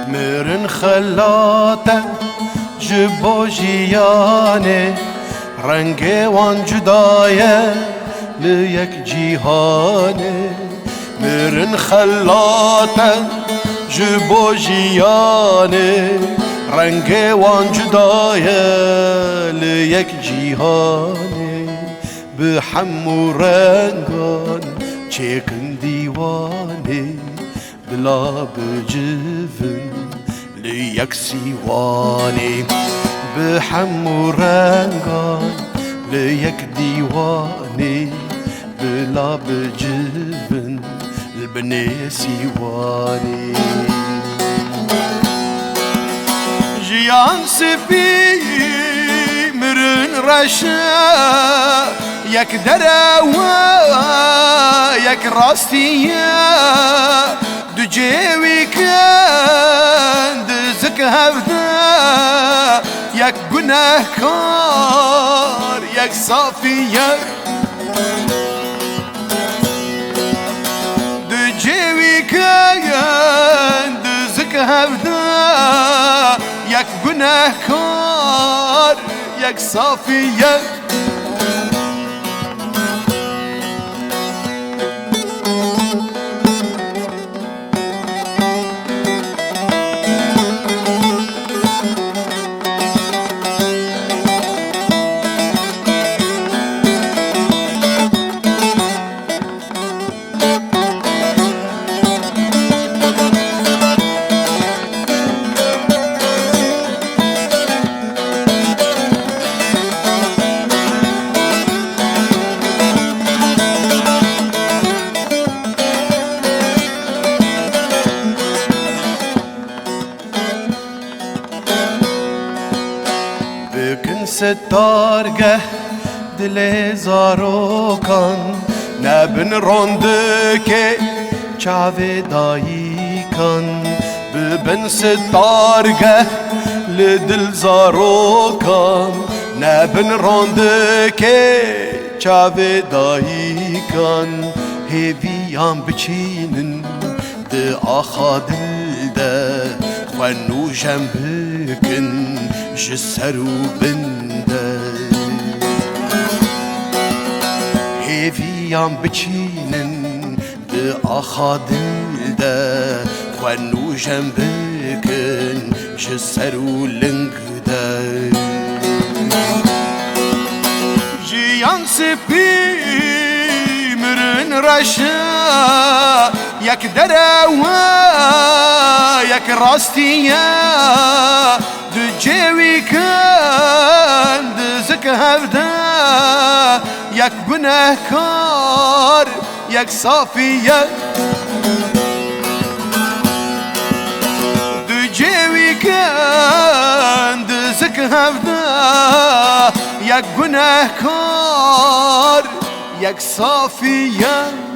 مرن خلاته جبو جیانه رنگ وان جدایه لیک جیهانه مرن خلاته جبو جیانه رنگ وان جدایه لیک جیهانه به همو رنگان چکن دیوانه بلا بجفن لیک سیوانه به همو رنگان لیک دیوانه بلا بجفن البني سیوانه جیان سپی مرن رشا یک دروا یک راستیه دو جیوی کند زک هفته یک گناهکار یک صافیه دو جیوی کند زک هفته یک گناهکار یک صافیه بکن ستارگه دل زاروکان نبن رونده که چاوه دایی کن ببن ستارگه لدل زاروکان نبن رونده که چاوه دایی کن هیویان بچینن ده آخا دل ده خونو جم بکن جسر و بنده هیویان بچینن ده آخا دل ده خونو جم بکن جسر و لنگ ده جیان سپی مرن رشا یک دروا یک راستیه دو جیوی کند زک هفته یک گناهکار یک صافیه دو جیوی کند زک هفته یک گناهکار یک صافیه